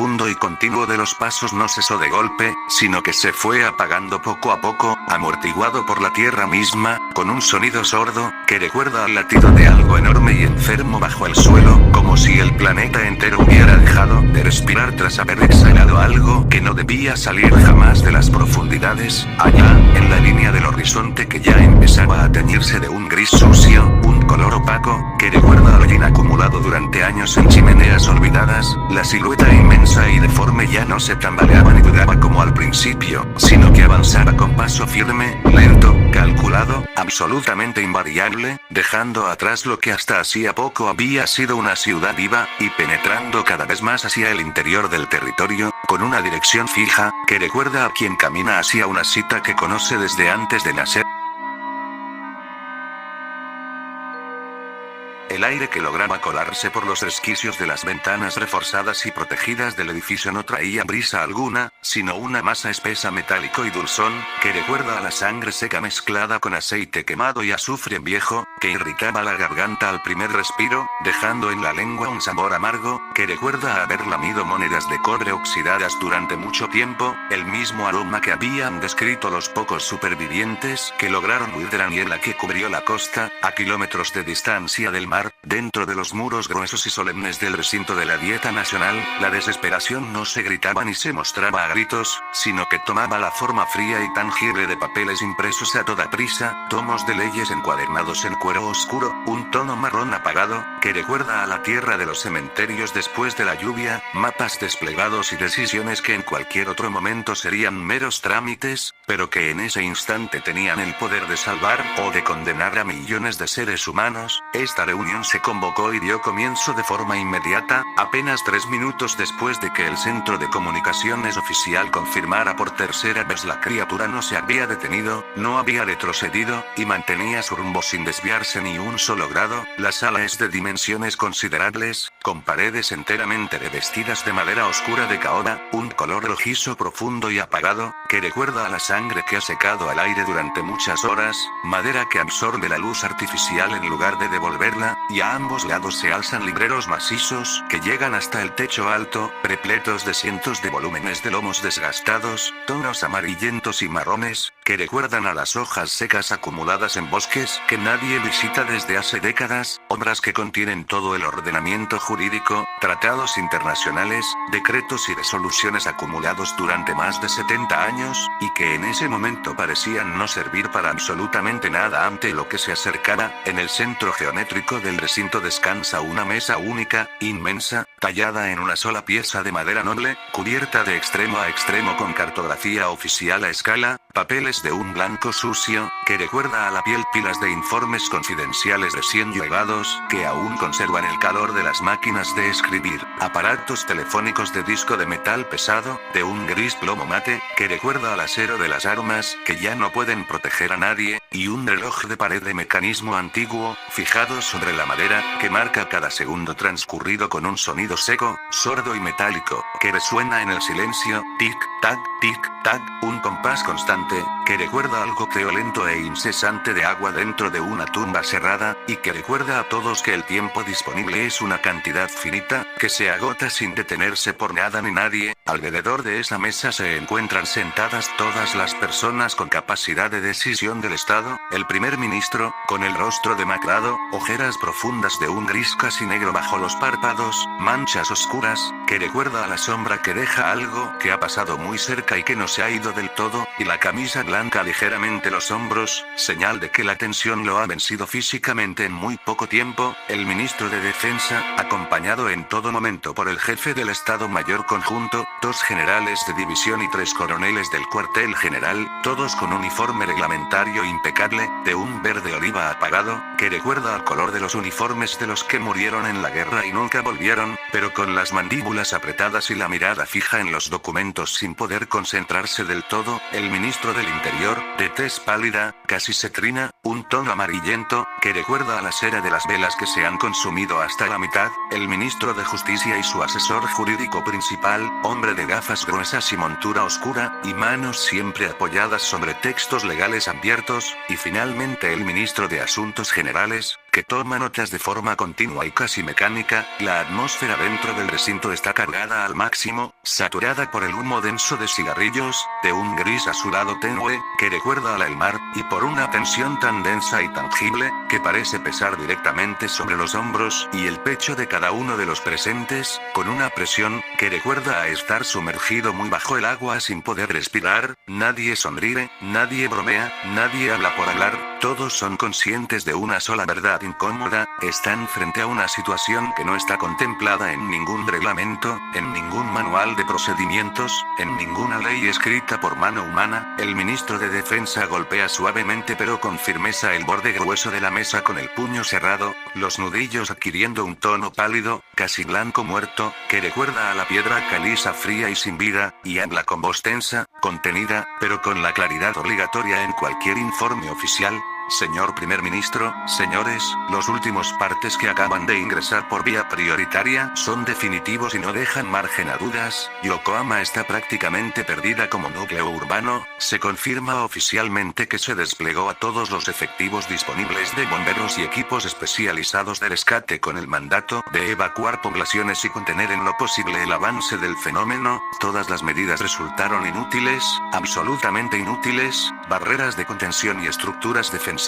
profundo y continuo de los pasos no cesó de golpe, sino que se fue apagando poco a poco, amortiguado por la tierra misma, con un sonido sordo, que recuerda al latido de algo enorme y enfermo bajo el suelo, como si el planeta entero hubiera dejado de respirar tras haber exhalado algo que no debía salir jamás de las profundidades, allá, en la línea del horizonte que ya empezaba a teñirse de un gris sucio, un color opaco, que recuerda al hollín acumulado durante años en chimeneas olvidadas, la silueta inmensa y deforme ya no se tambaleaba ni dudaba como al principio, sino que avanzaba con paso firme, lento, calculado, absolutamente invariable, dejando atrás lo que hasta hacía poco había sido una ciudad viva, y penetrando cada vez más hacia el interior del territorio, con una dirección fija, que recuerda a quien camina hacia una cita que conoce desde antes de nacer. El aire que lograba colarse por los resquicios de las ventanas reforzadas y protegidas del edificio no traía brisa alguna, sino una masa espesa metálico y dulzón, que recuerda a la sangre seca mezclada con aceite quemado y azufre viejo, que irritaba la garganta al primer respiro, dejando en la lengua un sabor amargo, que recuerda a haber lamido monedas de cobre oxidadas durante mucho tiempo, el mismo aroma que habían descrito los pocos supervivientes que lograron huir de la niebla que cubrió la costa, a kilómetros de distancia del mar. Dentro de los muros gruesos y solemnes del recinto de la Dieta Nacional, la desesperación no se gritaba ni se mostraba a gritos, sino que tomaba la forma fría y tangible de papeles impresos a toda prisa, tomos de leyes encuadernados en cuero oscuro, un tono marrón apagado, que recuerda a la tierra de los cementerios después de la lluvia, mapas desplegados y decisiones que en cualquier otro momento serían meros trámites, pero que en ese instante tenían el poder de salvar o de condenar a millones de seres humanos. Esta reunión se convocó y dio comienzo de forma inmediata, apenas 3 minutos después de que el centro de comunicaciones oficial confirmara por tercera vez la criatura no se había detenido, no había retrocedido, y mantenía su rumbo sin desviarse ni un solo grado. La sala es de dimensiones considerables, con paredes enteramente revestidas de madera oscura de caoba, un color rojizo profundo y apagado, que recuerda a la sangre que ha secado al aire durante muchas horas, madera que absorbe la luz artificial en lugar de devolverla, y a ambos lados se alzan libreros macizos que llegan hasta el techo alto, repletos de cientos de volúmenes de lomos desgastados, tonos amarillentos y marrones, que recuerdan a las hojas secas acumuladas en bosques que nadie visita desde hace décadas, obras que contienen todo el ordenamiento jurídico, tratados internacionales, decretos y resoluciones acumulados durante más de 70 años, y que en ese momento parecían no servir para absolutamente nada ante lo que se acercara. En el centro geométrico del recinto descansa una mesa única, inmensa, tallada en una sola pieza de madera noble, cubierta de extremo a extremo con cartografía oficial a escala, papeles de un blanco sucio, que recuerda a la piel, pilas de informes confidenciales recién llegados, que aún conservan el calor de las máquinas de escribir, aparatos telefónicos de disco de metal pesado, de un gris plomo mate, que recuerda al acero de las armas, que ya no pueden proteger a nadie, y un reloj de pared de mecanismo antiguo, fijado sobre la madera, que marca cada segundo transcurrido con un sonido seco, sordo y metálico, que resuena en el silencio, tic-tac, tic-tac, un compás constante, que recuerda al goteo lento e incesante de agua dentro de una tumba cerrada, y que recuerda a todos que el tiempo disponible es una cantidad finita, que se agota sin detenerse por nada ni nadie. Alrededor de esa mesa se encuentran sentadas todas las personas con capacidad de decisión del Estado, el primer ministro, con el rostro demacrado, ojeras profundas de un gris casi negro bajo los párpados, manchas oscuras, que recuerda a la sombra que deja algo que ha pasado muy cerca y que no se ha ido del todo, y la camisa blanca ligeramente los hombros, señal de que la tensión lo ha vencido físicamente en muy poco tiempo. El ministro de Defensa, acompañado en todo momento por el jefe del Estado Mayor Conjunto, 2 generales de división y 3 coroneles del cuartel general, todos con uniforme reglamentario impecable, de un verde oliva apagado, que recuerda al color de los uniformes de los que murieron en la guerra y nunca volvieron, pero con las mandíbulas apretadas y la mirada fija en los documentos sin poder concentrarse del todo. El ministro del Interior, de tez pálida, casi cetrina, un tono amarillento, que recuerda a la cera de las velas que se han consumido hasta la mitad. El ministro de Justicia y su asesor jurídico principal, hombre de gafas gruesas y montura oscura, y manos siempre apoyadas sobre textos legales abiertos, y finalmente el ministro de Asuntos Generales, que toma notas de forma continua y casi mecánica. La atmósfera dentro del recinto está cargada al máximo, saturada por el humo denso de cigarrillos, de un gris azulado tenue, que recuerda a la del mar, y por una tensión tan densa y tangible, que parece pesar directamente sobre los hombros y el pecho de cada uno de los presentes, con una presión, que recuerda a estar sumergido muy bajo el agua sin poder respirar. Nadie sonríe, nadie bromea, nadie habla por hablar, todos son conscientes de una sola verdad incómoda: están frente a una situación que no está contemplada en ningún reglamento, en ningún manual de procedimientos, en ninguna ley escrita por mano humana. El ministro de Defensa golpea suavemente pero con firmeza el borde grueso de la mesa con el puño cerrado, los nudillos adquiriendo un tono pálido, casi blanco muerto, que recuerda a la piedra caliza fría y sin vida, y habla con voz tensa, contenida, pero con la claridad obligatoria en cualquier informe oficial. Señor primer ministro, señores, los últimos partes que acaban de ingresar por vía prioritaria son definitivos y no dejan margen a dudas. Yokohama está prácticamente perdida como núcleo urbano. Se confirma oficialmente que se desplegó a todos los efectivos disponibles de bomberos y equipos especializados de rescate con el mandato de evacuar poblaciones y contener en lo posible el avance del fenómeno. Todas las medidas resultaron inútiles, absolutamente inútiles. Barreras de contención y estructuras defensivas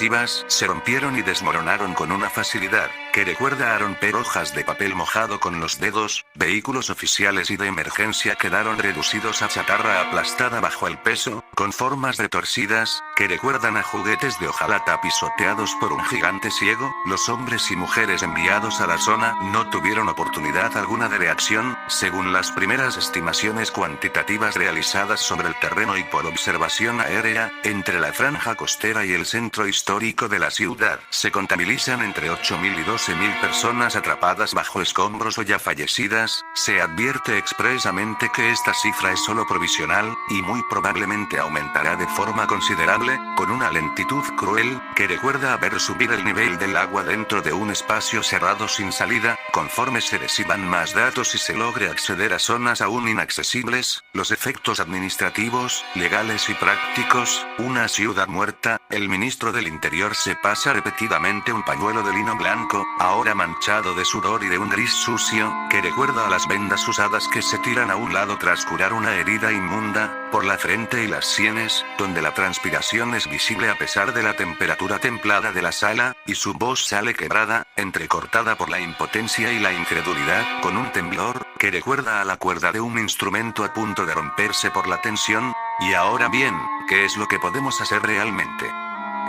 se rompieron y desmoronaron con una facilidad que recuerda a romper hojas de papel mojado con los dedos. Vehículos oficiales y de emergencia quedaron reducidos a chatarra aplastada bajo el peso, con formas retorcidas, que recuerdan a juguetes de hojalata pisoteados por un gigante ciego. Los hombres y mujeres enviados a la zona no tuvieron oportunidad alguna de reacción, según las primeras estimaciones cuantitativas realizadas sobre el terreno y por observación aérea, entre la franja costera y el centro histórico de la ciudad. Se contabilizan entre 8.000 y 12.000 personas atrapadas bajo escombros o ya fallecidas. Se advierte expresamente que esta cifra es solo provisional, y muy probablemente aumentará de forma considerable, con una lentitud cruel, que recuerda a ver subir el nivel del agua dentro de un espacio cerrado sin salida, conforme se reciban más datos y se logre acceder a zonas aún inaccesibles. Los efectos administrativos, legales y prácticos: una ciudad muerta. El ministro del Interior se pasa repetidamente un pañuelo de lino blanco, ahora manchado de sudor y de un gris sucio, que recuerda a las vendas usadas que se tiran a un lado tras curar una herida inmunda, por la frente y las sienes, donde la transpiración es visible a pesar de la temperatura templada de la sala, y su voz sale quebrada, entrecortada por la impotencia y la incredulidad, con un temblor, que recuerda a la cuerda de un instrumento a punto de romperse por la tensión. Y ahora bien, ¿qué es lo que podemos hacer realmente?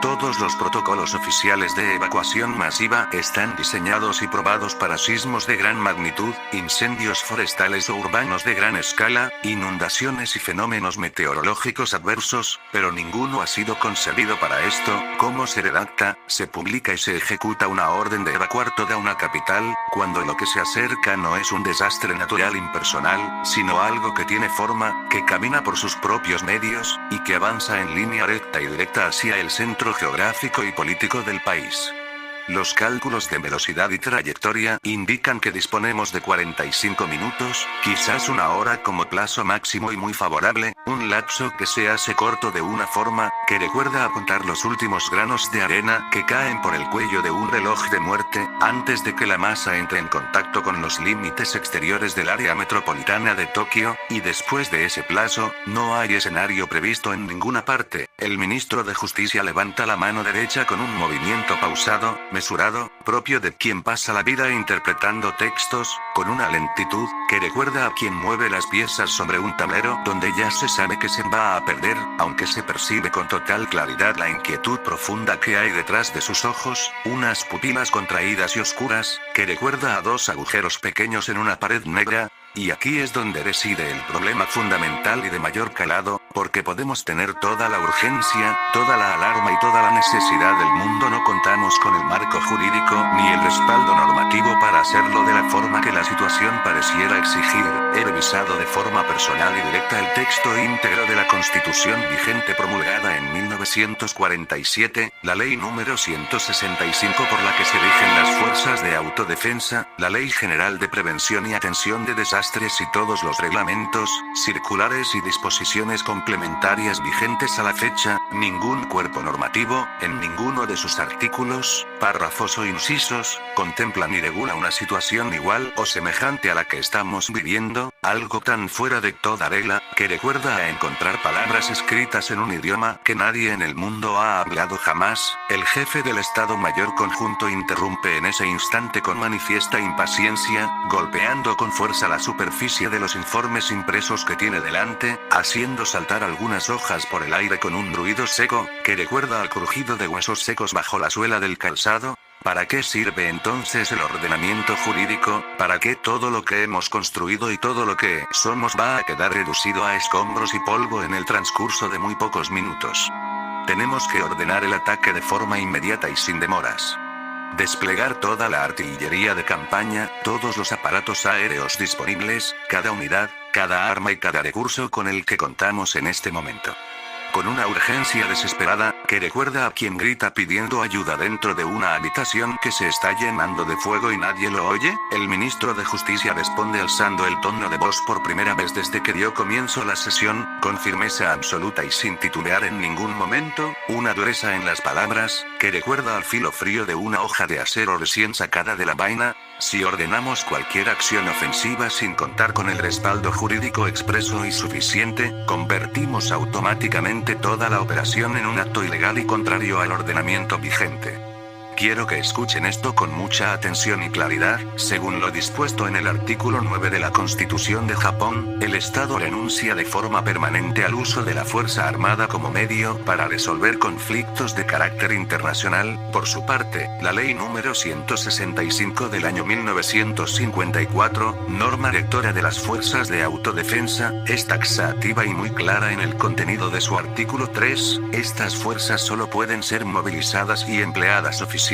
Todos los protocolos oficiales de evacuación masiva están diseñados y probados para sismos de gran magnitud, incendios forestales o urbanos de gran escala, inundaciones y fenómenos meteorológicos adversos, pero ninguno ha sido concebido para esto. ¿Cómo se redacta, se publica y se ejecuta una orden de evacuar toda una capital, cuando lo que se acerca no es un desastre natural impersonal, sino algo que tiene forma, que camina por sus propios medios, y que avanza en línea recta y directa hacia el centro geográfico y político del país? Los cálculos de velocidad y trayectoria indican que disponemos de 45 minutos, quizás una hora como plazo máximo y muy favorable, un lapso que se hace corto de una forma, que recuerda a contar los últimos granos de arena que caen por el cuello de un reloj de muerte, antes de que la masa entre en contacto con los límites exteriores del área metropolitana de Tokio, y después de ese plazo, no hay escenario previsto en ninguna parte. El ministro de Justicia levanta la mano derecha con un movimiento pausado, mesurado, propio de quien pasa la vida interpretando textos, con una lentitud, que recuerda a quien mueve las piezas sobre un tablero donde ya se sabe que se va a perder, aunque se percibe con total claridad la inquietud profunda que hay detrás de sus ojos, unas pupilas contraídas y oscuras, que recuerda a dos agujeros pequeños en una pared negra. Y aquí es donde reside el problema fundamental y de mayor calado, porque podemos tener toda la urgencia, toda la alarma y toda la necesidad del mundo, no contamos con el marco jurídico ni el respaldo normativo para hacerlo de la forma que la situación pareciera exigir. He revisado de forma personal y directa el texto íntegro de la Constitución vigente promulgada en 19 1947, la ley número 165 por la que se rigen las fuerzas de autodefensa, la Ley General de Prevención y Atención de Desastres y todos los reglamentos, circulares y disposiciones complementarias vigentes a la fecha, ningún cuerpo normativo, en ninguno de sus artículos, párrafos o incisos, contempla ni regula una situación igual o semejante a la que estamos viviendo, algo tan fuera de toda regla, que recuerda a encontrar palabras escritas en un idioma que nadie en el mundo ha hablado jamás. El jefe del Estado Mayor Conjunto interrumpe en ese instante con manifiesta impaciencia, golpeando con fuerza la superficie de los informes impresos que tiene delante, haciendo saltar algunas hojas por el aire con un ruido seco, que recuerda al crujido de huesos secos bajo la suela del calzado. ¿Para qué sirve entonces el ordenamiento jurídico? ¿Para qué todo lo que hemos construido y todo lo que somos va a quedar reducido a escombros y polvo en el transcurso de muy pocos minutos? Tenemos que ordenar el ataque de forma inmediata y sin demoras. Desplegar toda la artillería de campaña, todos los aparatos aéreos disponibles, cada unidad, cada arma y cada recurso con el que contamos en este momento. Con una urgencia desesperada, que recuerda a quien grita pidiendo ayuda dentro de una habitación que se está llenando de fuego y nadie lo oye, el ministro de Justicia responde alzando el tono de voz por primera vez desde que dio comienzo la sesión, con firmeza absoluta y sin titubear en ningún momento, una dureza en las palabras, que recuerda al filo frío de una hoja de acero recién sacada de la vaina. Si ordenamos cualquier acción ofensiva sin contar con el respaldo jurídico expreso y suficiente, convertimos automáticamente toda la operación en un acto ilegal y contrario al ordenamiento vigente. Quiero que escuchen esto con mucha atención y claridad. Según lo dispuesto en el artículo 9 de la Constitución de Japón, el Estado renuncia de forma permanente al uso de la Fuerza Armada como medio para resolver conflictos de carácter internacional. Por su parte, la Ley número 165 del año 1954, norma rectora de las fuerzas de autodefensa, es taxativa y muy clara en el contenido de su artículo 3. Estas fuerzas solo pueden ser movilizadas y empleadas oficialmente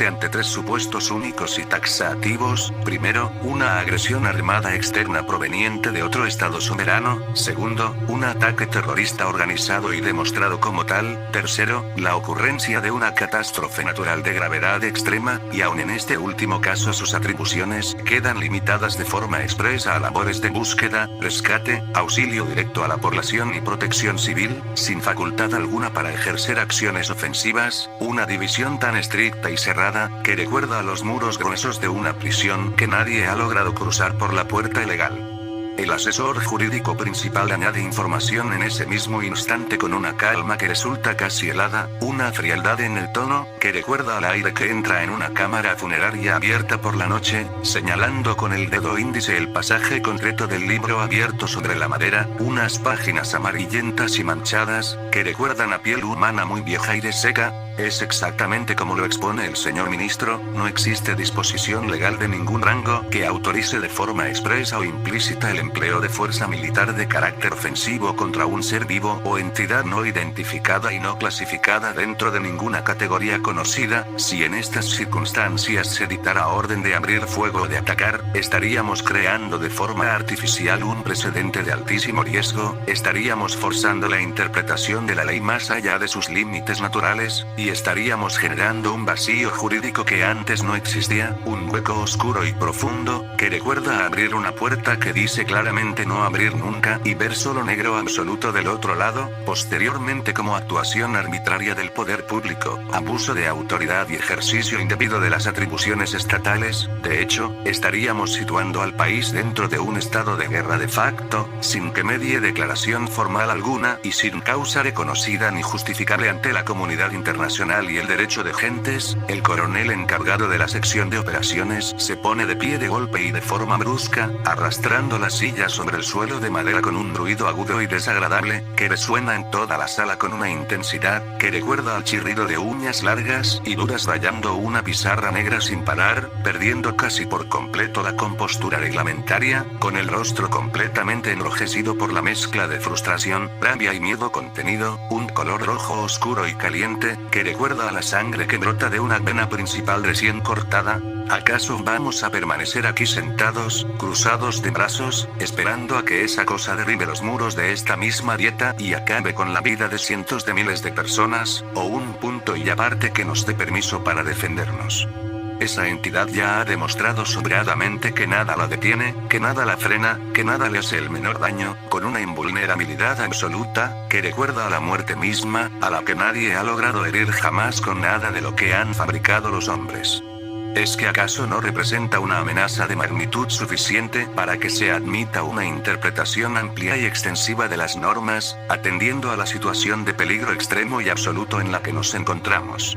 ante tres supuestos únicos y taxativos: primero, una agresión armada externa proveniente de otro Estado soberano; segundo, un ataque terrorista organizado y demostrado como tal; tercero, la ocurrencia de una catástrofe natural de gravedad extrema, y aun en este último caso sus atribuciones quedan limitadas de forma expresa a labores de búsqueda, rescate, auxilio directo a la población y protección civil, sin facultad alguna para ejercer acciones ofensivas. Una división tan estricta y cerrada, que recuerda a los muros gruesos de una prisión que nadie ha logrado cruzar por la puerta ilegal. El asesor jurídico principal añade información en ese mismo instante con una calma que resulta casi helada, una frialdad en el tono, que recuerda al aire que entra en una cámara funeraria abierta por la noche, señalando con el dedo índice el pasaje concreto del libro abierto sobre la madera, unas páginas amarillentas y manchadas, que recuerdan a piel humana muy vieja y reseca. Es exactamente como lo expone el señor ministro. No existe disposición legal de ningún rango que autorice de forma expresa o implícita el empleo de fuerza militar de carácter ofensivo contra un ser vivo o entidad no identificada y no clasificada dentro de ninguna categoría conocida. Si en estas circunstancias se dictara orden de abrir fuego o de atacar, estaríamos creando de forma artificial un precedente de altísimo riesgo, estaríamos forzando la interpretación de la ley más allá de sus límites naturales, y estaríamos generando un vacío jurídico que antes no existía, un hueco oscuro y profundo, que recuerda a abrir una puerta que dice claramente no abrir nunca, y ver solo negro absoluto del otro lado. Posteriormente, como actuación arbitraria del poder público, abuso de autoridad y ejercicio indebido de las atribuciones estatales, de hecho, estaríamos situando al país dentro de un estado de guerra de facto, sin que medie declaración formal alguna, y sin causa reconocida ni justificable ante la comunidad internacional y el derecho de gentes. El coronel encargado de la sección de operaciones se pone de pie de golpe y de forma brusca, arrastrando la silla sobre el suelo de madera con un ruido agudo y desagradable, que resuena en toda la sala con una intensidad, que recuerda al chirrido de uñas largas y duras rayando una pizarra negra sin parar, perdiendo casi por completo la compostura reglamentaria, con el rostro completamente enrojecido por la mezcla de frustración, rabia y miedo contenido, un color rojo oscuro y caliente, que recuerda a la sangre que brota de una vena principal recién cortada. ¿Acaso vamos a permanecer aquí sentados, cruzados de brazos, esperando a que esa cosa derribe los muros de esta misma dieta y acabe con la vida de cientos de miles de personas, o un punto y aparte que nos dé permiso para defendernos? Esa entidad ya ha demostrado sobradamente que nada la detiene, que nada la frena, que nada le hace el menor daño, con una invulnerabilidad absoluta, que recuerda a la muerte misma, a la que nadie ha logrado herir jamás con nada de lo que han fabricado los hombres. ¿Es que acaso no representa una amenaza de magnitud suficiente para que se admita una interpretación amplia y extensiva de las normas, atendiendo a la situación de peligro extremo y absoluto en la que nos encontramos?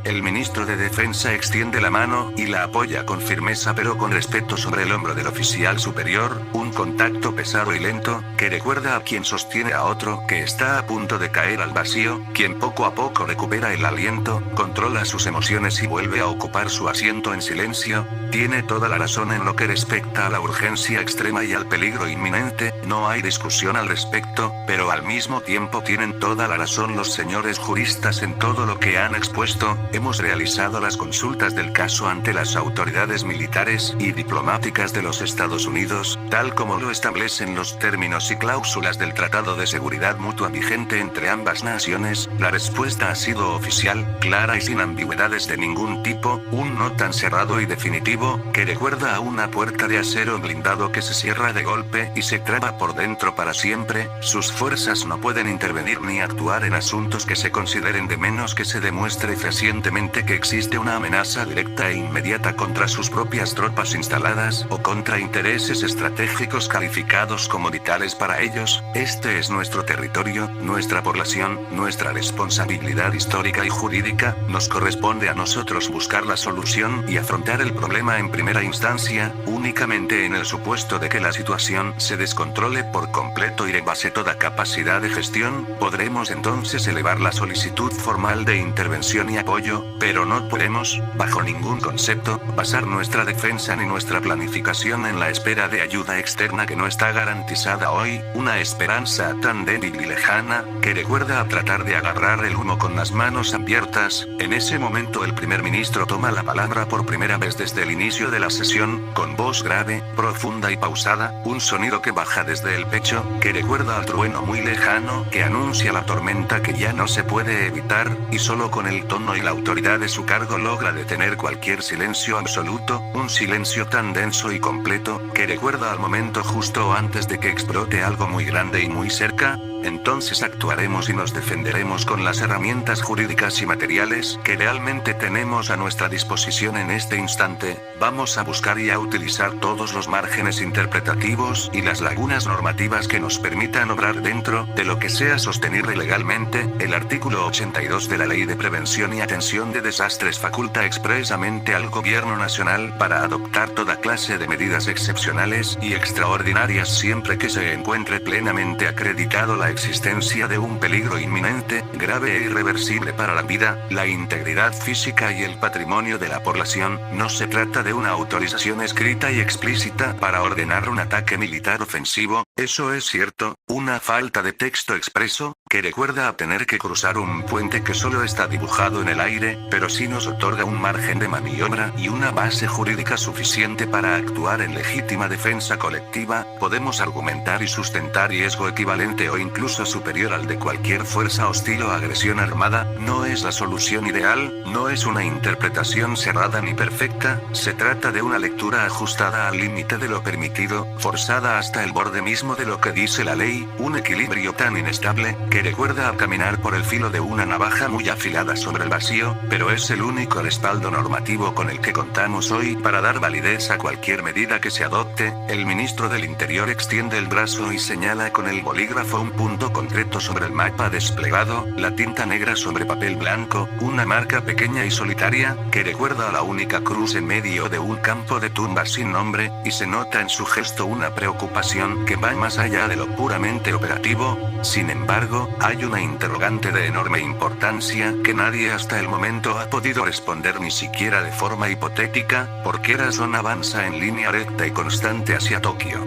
El ministro de Defensa extiende la mano y la apoya con firmeza pero con respeto sobre el hombro del oficial superior, un contacto pesado y lento, que recuerda a quien sostiene a otro que está a punto de caer al vacío, quien poco a poco recupera el aliento, controla sus emociones y vuelve a ocupar su asiento en silencio. Tiene toda la razón en lo que respecta a la urgencia extrema y al peligro inminente, no hay discusión al respecto, pero al mismo tiempo tienen toda la razón los señores juristas en todo lo que han expuesto. Hemos realizado las consultas del caso ante las autoridades militares y diplomáticas de los Estados Unidos, tal como lo establecen los términos y cláusulas del Tratado de Seguridad Mutua vigente entre ambas naciones. La respuesta ha sido oficial, clara y sin ambigüedades de ningún tipo, un no tan cerrado y definitivo, que recuerda a una puerta de acero blindado que se cierra de golpe y se traba por dentro para siempre. Sus fuerzas no pueden intervenir ni actuar en asuntos que se consideren de menos que se demuestre fehacientemente que existe una amenaza directa e inmediata contra sus propias tropas instaladas o contra intereses estratégicos calificados como vitales para ellos. Este es nuestro territorio, nuestra población, nuestra responsabilidad histórica y jurídica. Nos corresponde a nosotros buscar la solución y afrontar el problema en primera instancia. Únicamente en el supuesto de que la situación se descontrole por completo y rebase toda capacidad de gestión, podremos entonces elevar la solicitud formal de intervención y apoyo, pero no podemos, bajo ningún concepto, basar nuestra defensa ni nuestra planificación en la espera de ayuda externa que no está garantizada hoy, una esperanza tan débil y lejana, que recuerda a tratar de agarrar el humo con las manos abiertas. En ese momento el primer ministro toma la palabra por primera vez desde el inicio de la sesión, con voz grave, profunda y pausada, un sonido que baja desde el pecho, que recuerda al trueno muy lejano, que anuncia la tormenta que ya no se puede evitar, y solo con el tono y la autoridad de su cargo logra detener cualquier silencio absoluto, un silencio tan denso y completo, que recuerda al momento justo antes de que explote algo muy grande y muy cerca. Entonces actuaremos y nos defenderemos con las herramientas jurídicas y materiales que realmente tenemos a nuestra disposición en este instante. Vamos a buscar y a utilizar todos los márgenes interpretativos y las lagunas normativas que nos permitan obrar dentro de lo que sea sostenible legalmente. El artículo 82 de la Ley de Prevención y Atención de Desastres faculta expresamente al Gobierno Nacional para adoptar toda clase de medidas excepcionales y extraordinarias siempre que se encuentre plenamente acreditado la existencia de un peligro inminente, grave e irreversible para la vida, la integridad física y el patrimonio de la población. No se trata de una autorización escrita y explícita para ordenar un ataque militar ofensivo, eso es cierto, una falta de texto expreso, que recuerda a tener que cruzar un puente que solo está dibujado en el aire, pero sí nos otorga un margen de maniobra y una base jurídica suficiente para actuar en legítima defensa colectiva. Podemos argumentar y sustentar riesgo equivalente o incluso superior al de cualquier fuerza hostil o agresión armada. No es la solución ideal, no es una interpretación cerrada ni perfecta, se trata de una lectura ajustada al límite de lo permitido, forzada hasta el borde mismo de lo que dice la ley, un equilibrio tan inestable, que recuerda a caminar por el filo de una navaja muy afilada sobre el vacío, pero es el único respaldo normativo con el que contamos hoy para dar validez a cualquier medida que se adopte. El ministro del Interior extiende el brazo y señala con el bolígrafo un punto concreto sobre el mapa desplegado, la tinta negra sobre papel blanco, una marca pequeña y solitaria, que recuerda a la única cruz en medio de un campo de tumbas sin nombre, y se nota en su gesto una preocupación que va más allá de lo puramente operativo. Sin embargo, hay una interrogante de enorme importancia que nadie hasta el momento ha podido responder ni siquiera de forma hipotética: ¿por qué razón avanza en línea recta y constante hacia Tokio?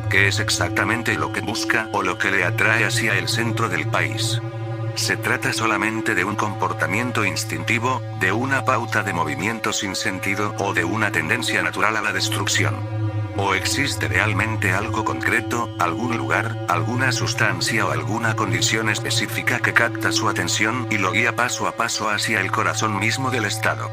¿Qué es exactamente lo que busca o lo que le atrae hacia el centro del país? se trata solamente de un comportamiento instintivo, de una pauta de movimiento sin sentido o de una tendencia natural a la destrucción. ¿O existe realmente algo concreto, algún lugar, alguna sustancia o alguna condición específica que capta su atención y lo guía paso a paso hacia el corazón mismo del estado?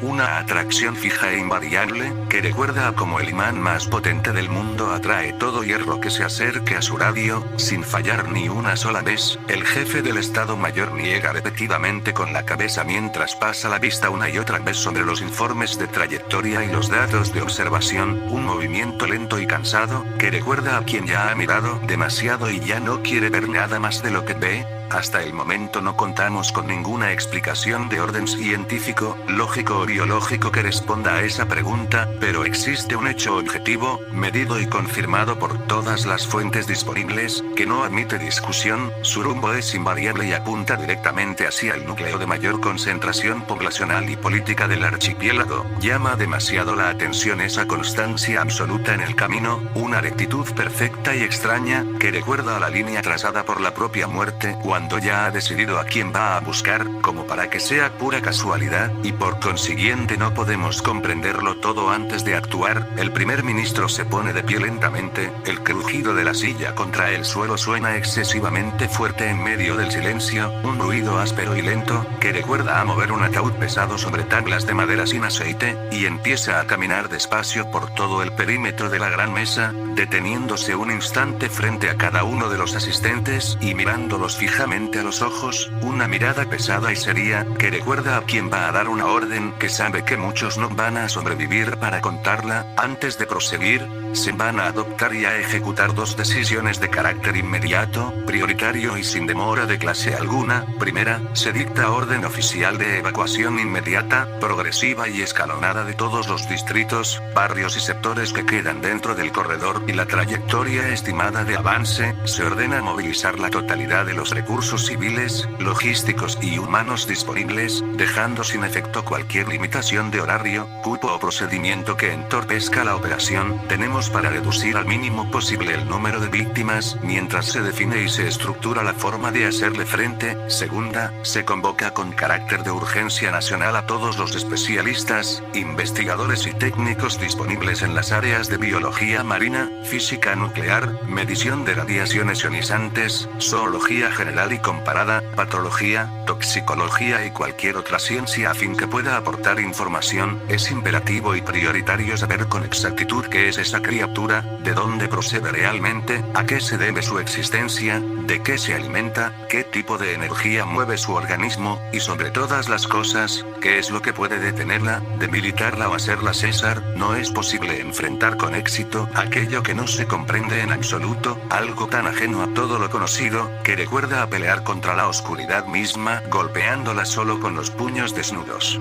Una atracción fija e invariable, que recuerda a cómo el imán más potente del mundo atrae todo hierro que se acerque a su radio, sin fallar ni una sola vez. El jefe del Estado Mayor niega repetidamente con la cabeza mientras pasa la vista una y otra vez sobre los informes de trayectoria y los datos de observación, un movimiento lento y cansado, que recuerda a quien ya ha mirado demasiado y ya no quiere ver nada más de lo que ve. Hasta el momento no contamos con ninguna explicación de orden científico, lógico o biológico que responda a esa pregunta, pero existe un hecho objetivo, medido y confirmado por todas las fuentes disponibles, que no admite discusión. Su rumbo es invariable y apunta directamente hacia el núcleo de mayor concentración poblacional y política del archipiélago. Llama demasiado la atención esa constancia absoluta en el camino, una rectitud perfecta y extraña, que recuerda a la línea trazada por la propia muerte, cuando ya ha decidido a quién va a buscar, como para que sea pura casualidad, y por consiguiente no podemos comprenderlo todo antes de actuar. El primer ministro se pone de pie lentamente, el crujido de la silla contra el suelo suena excesivamente fuerte en medio del silencio, un ruido áspero y lento, que recuerda a mover un ataúd pesado sobre tablas de madera sin aceite, y empieza a caminar despacio por todo el perímetro de la gran mesa, deteniéndose un instante frente a cada uno de los asistentes y mirándolos fijamente a los ojos, una mirada pesada y seria, que recuerda a quien va a dar una orden que sabe que muchos no van a sobrevivir para contarla. Antes de proseguir, se van a adoptar y a ejecutar dos decisiones de carácter inmediato, prioritario y sin demora de clase alguna. Primera, se dicta orden oficial de evacuación inmediata, progresiva y escalonada de todos los distritos, barrios y sectores que quedan dentro del corredor y la trayectoria estimada de avance. Se ordena movilizar la totalidad de los recursos civiles, logísticos y humanos disponibles, dejando sin efecto cualquier limitación de horario, cupo o procedimiento que entorpezca la operación. Tenemos para reducir al mínimo posible el número de víctimas, mientras se define y se estructura la forma de hacerle frente. Segunda, se convoca con carácter de urgencia nacional a todos los especialistas, investigadores y técnicos disponibles en las áreas de biología marina, física nuclear, medición de radiaciones ionizantes, zoología general y comparada, patología, toxicología y cualquier otra ciencia a fin que pueda aportar información. Es imperativo y prioritario saber con exactitud qué es esa criatura, de dónde procede realmente, a qué se debe su existencia, de qué se alimenta, qué tipo de energía mueve su organismo, y sobre todas las cosas, qué es lo que puede detenerla, debilitarla o hacerla cesar. No es posible enfrentar con éxito aquello que no se comprende en absoluto, algo tan ajeno a todo lo conocido, que recuerda a pelear contra la oscuridad misma, golpeándola solo con los puños desnudos.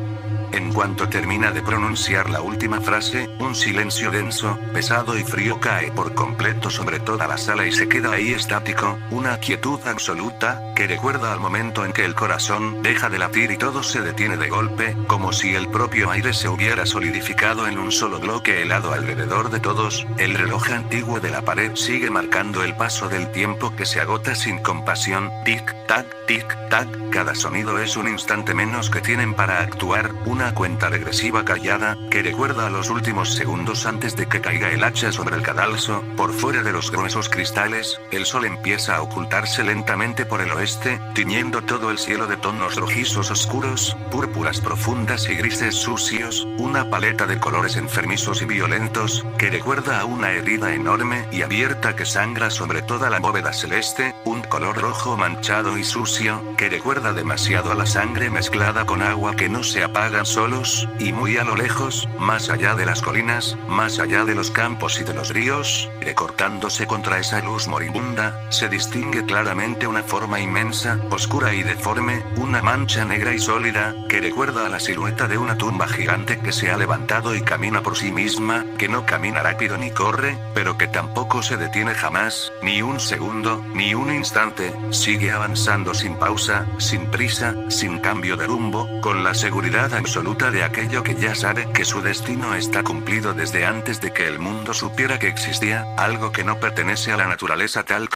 En cuanto termina de pronunciar la última frase, un silencio denso, pesado y frío cae por completo sobre toda la sala y se queda ahí estático, una quietud absoluta, que recuerda al momento en que el corazón deja de latir y todo se detiene de golpe, como si el propio aire se hubiera solidificado en un solo bloque helado alrededor de todos. El reloj antiguo de la pared sigue marcando el paso del tiempo que se agota sin compasión. Tic-tac, tic-tac, cada sonido es un instante menos que tienen para actuar, una cuenta regresiva callada, que recuerda a los últimos segundos antes de que caiga el hacha sobre el cadalso. Por fuera de los gruesos cristales, el sol empieza a ocultarse lentamente por el oeste, tiñendo todo el cielo de tonos rojizos oscuros, púrpuras profundas y grises sucios, una paleta de colores enfermizos y violentos, que recuerda a una herida enorme y abierta que sangra sobre toda la bóveda celeste, un color rojo manchado y sucio, que recuerda demasiado a la sangre mezclada con agua que no se apaga solos, y muy a lo lejos, más allá de las colinas, más allá de los campos y de los ríos, recortándose contra esa luz moribunda, se distingue claramente una forma inmensa, oscura y deforme, una mancha negra y sólida, que recuerda a la silueta de una tumba gigante que se ha levantado y camina por sí misma, que no camina rápido ni corre, pero que tampoco se detiene jamás, ni un segundo, ni un instante, sigue avanzando sin pausa, sin prisa, sin cambio de rumbo, con la seguridad absoluta de aquello que ya sabe que su destino está cumplido desde antes de que el mundo supiera que existía, algo que no pertenece a la naturaleza tal